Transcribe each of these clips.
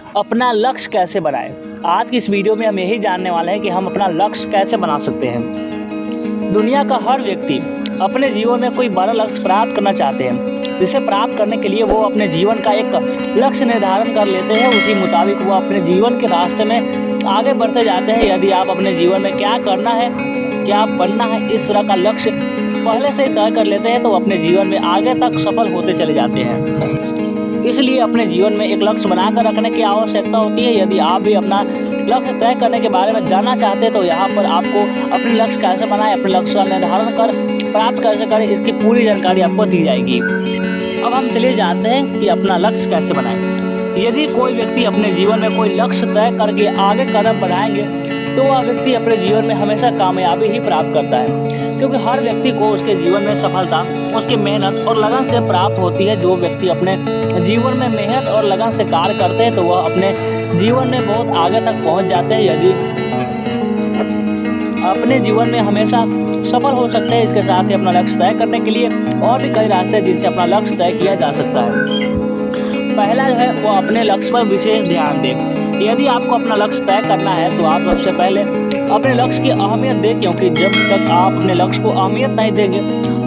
अपना लक्ष्य कैसे बनाएं। आज की इस वीडियो में हम यही जानने वाले हैं कि हम अपना लक्ष्य कैसे बना सकते हैं। दुनिया का हर व्यक्ति अपने जीवन में कोई बड़ा लक्ष्य प्राप्त करना चाहते हैं, जिसे प्राप्त करने के लिए वो अपने जीवन का एक लक्ष्य निर्धारण कर लेते हैं। उसी मुताबिक वो अपने जीवन के रास्ते में आगे बढ़ते जाते हैं। यदि आप अपने जीवन में क्या करना है, क्या बनना है, इस तरह का लक्ष्य पहले से ही तय कर लेते हैं तो अपने जीवन में आगे तक सफल होते चले जाते हैं। इसलिए अपने जीवन में एक लक्ष्य बनाकर रखने की आवश्यकता होती है। यदि आप भी अपना लक्ष्य तय करने के बारे में जानना चाहते हैं तो यहाँ पर आपको अपने लक्ष्य कैसे बनाएं, अपने लक्ष्य का निर्धारण कर प्राप्त कैसे करें, इसकी पूरी जानकारी आपको दी जाएगी। अब हम चलिए जानते हैं कि अपना लक्ष्य कैसे बनाएं। यदि कोई व्यक्ति अपने जीवन में कोई लक्ष्य तय करके आगे कदम बढ़ाएंगे तो वह व्यक्ति अपने जीवन में हमेशा कामयाबी ही प्राप्त करता है, क्योंकि हर व्यक्ति को उसके जीवन में सफलता उसकी मेहनत और लगन से प्राप्त होती है। जो व्यक्ति अपने जीवन में मेहनत और लगन से कार्य करते हैं तो वह अपने जीवन में बहुत आगे तक पहुंच जाते हैं। यदि अपने जीवन में हमेशा सफल हो सकते हैं। इसके साथ ही अपना लक्ष्य तय करने के लिए और भी कई रास्ते हैं जिनसे अपना लक्ष्य तय किया जा सकता है। पहला जो है वो अपने लक्ष्य पर विशेष ध्यान दें। यदि आपको अपना लक्ष्य तय करना है तो आप सबसे पहले अपने लक्ष्य की अहमियत दें, क्योंकि जब तक आप अपने लक्ष्य को अहमियत नहीं देंगे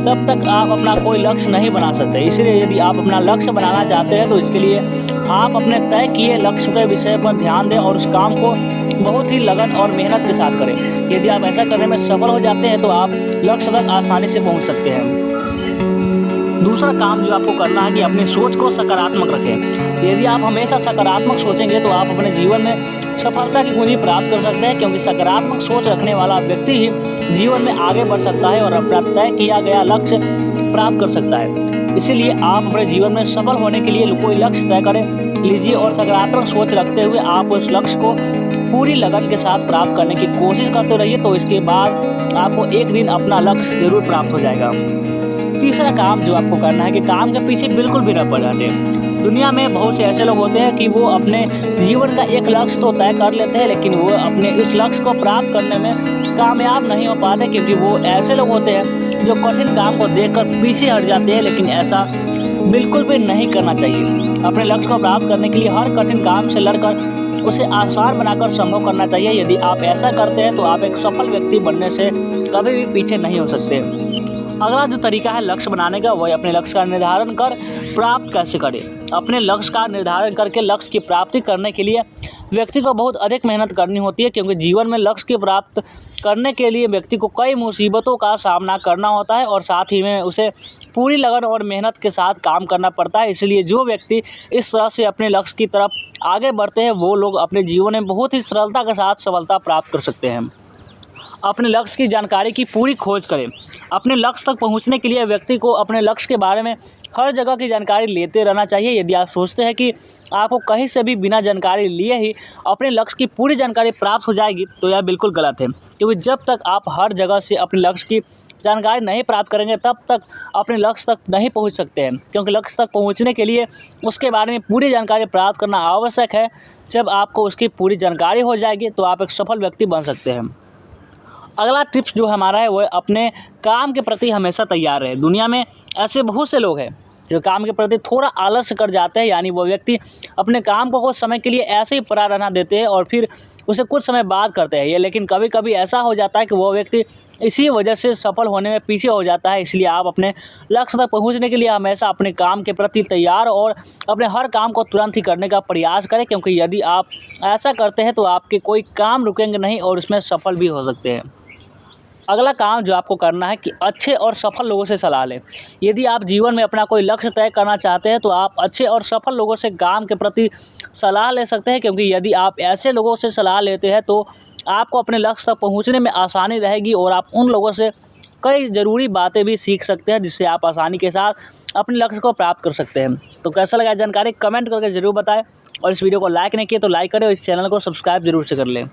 तब तक आप अपना कोई लक्ष्य नहीं बना सकते। इसलिए यदि आप अपना लक्ष्य बनाना चाहते हैं तो इसके लिए आप अपने तय किए लक्ष्य के विषय पर ध्यान दें और उस काम को बहुत ही लगन और मेहनत के साथ करें। यदि आप ऐसा करने में सफल हो जाते हैं तो आप लक्ष्य तक आसानी से पहुँच सकते हैं। दूसरा काम जो आपको करना है कि अपनी सोच को सकारात्मक रखें। यदि आप हमेशा सकारात्मक सोचेंगे तो आप अपने जीवन में सफलता की कुंजी प्राप्त कर सकते हैं, क्योंकि सकारात्मक सोच रखने वाला व्यक्ति ही जीवन में आगे बढ़ सकता है और अपना तय किया गया लक्ष्य प्राप्त कर सकता है। इसीलिए आप अपने जीवन में सफल होने के लिए कोई लक्ष्य तय करें लीजिए और सकारात्मक सोच रखते हुए आप उस लक्ष्य को पूरी लगन के साथ प्राप्त करने की कोशिश करते रहिए। तो इसके बाद आपको एक दिन अपना लक्ष्य जरूर प्राप्त हो जाएगा। तीसरा काम जो आपको करना है कि काम के पीछे बिल्कुल भी न पड़ जाते। दुनिया में बहुत से ऐसे लोग होते हैं कि वो अपने जीवन का एक लक्ष्य तो तय कर लेते हैं, लेकिन वो अपने इस लक्ष्य को प्राप्त करने में कामयाब नहीं हो पाते, क्योंकि वो ऐसे लोग होते हैं जो कठिन काम को देखकर पीछे हट जाते हैं। लेकिन ऐसा बिल्कुल भी नहीं करना चाहिए। अपने लक्ष्य को प्राप्त करने के लिए हर कठिन काम से लड़कर उसे आसान बनाकर संभव करना चाहिए। यदि आप ऐसा करते हैं तो आप एक सफल व्यक्ति बनने से कभी भी पीछे नहीं हो सकते। अगला जो तरीका है लक्ष्य बनाने का वह अपने लक्ष्य का निर्धारण कर प्राप्त कैसे करें। अपने लक्ष्य का निर्धारण करके लक्ष्य की प्राप्ति करने के लिए व्यक्ति को बहुत अधिक मेहनत करनी होती है, क्योंकि जीवन में लक्ष्य की प्राप्त करने के लिए व्यक्ति को कई मुसीबतों का सामना करना होता है और साथ ही में उसे पूरी लगन और मेहनत के साथ काम करना पड़ता है। इसलिए जो व्यक्ति इस तरह से अपने लक्ष्य की तरफ आगे बढ़ते हैं वो लोग अपने जीवन में बहुत ही सरलता के साथ सफलता प्राप्त कर सकते हैं। अपने लक्ष्य की जानकारी की पूरी खोज करें। अपने लक्ष्य तक पहुंचने के लिए व्यक्ति को अपने लक्ष्य के बारे में हर जगह की जानकारी लेते रहना चाहिए। यदि आप सोचते हैं कि आपको कहीं से भी बिना जानकारी लिए ही अपने लक्ष्य की पूरी जानकारी प्राप्त हो जाएगी तो यह बिल्कुल गलत है, क्योंकि जब तक आप हर जगह से अपने लक्ष्य की जानकारी नहीं प्राप्त करेंगे तब तक अपने लक्ष्य तक नहीं पहुँच सकते हैं, क्योंकि लक्ष्य तक पहुँचने के लिए उसके बारे में पूरी जानकारी प्राप्त करना आवश्यक है। जब आपको उसकी पूरी जानकारी हो जाएगी तो आप एक सफल व्यक्ति बन सकते हैं। अगला टिप्स जो हमारा है वो अपने काम के प्रति हमेशा तैयार रहे। दुनिया में ऐसे बहुत से लोग हैं जो काम के प्रति थोड़ा आलस्य कर जाते हैं, यानी वो व्यक्ति अपने काम को कुछ समय के लिए ऐसे ही पड़ा रहना देते हैं और फिर उसे कुछ समय बाद करते हैं। लेकिन कभी कभी ऐसा हो जाता है कि वो व्यक्ति इसी वजह से सफल होने में पीछे हो जाता है। इसलिए आप अपने लक्ष्य तक पहुंचने के लिए हमेशा अपने काम के प्रति तैयार और अपने हर काम को तुरंत ही करने का प्रयास करें, क्योंकि यदि आप ऐसा करते हैं तो आपके कोई काम रुकेंगे नहीं और उसमें सफल भी हो सकते हैं। अगला काम जो आपको करना है कि अच्छे और सफल लोगों से सलाह लें। यदि आप जीवन में अपना कोई लक्ष्य तय करना चाहते हैं तो आप अच्छे और सफल लोगों से काम के प्रति सलाह ले सकते हैं, क्योंकि यदि आप ऐसे लोगों से सलाह लेते हैं तो आपको अपने लक्ष्य तक पहुंचने में आसानी रहेगी और आप उन लोगों से कई ज़रूरी बातें भी सीख सकते हैं, जिससे आप आसानी के साथ अपने लक्ष्य को प्राप्त कर सकते हैं। तो कैसा लगा जानकारी कमेंट करके ज़रूर बताएं और इस वीडियो को लाइक नहीं किए तो लाइक करें और इस चैनल को सब्सक्राइब जरूर से कर लें।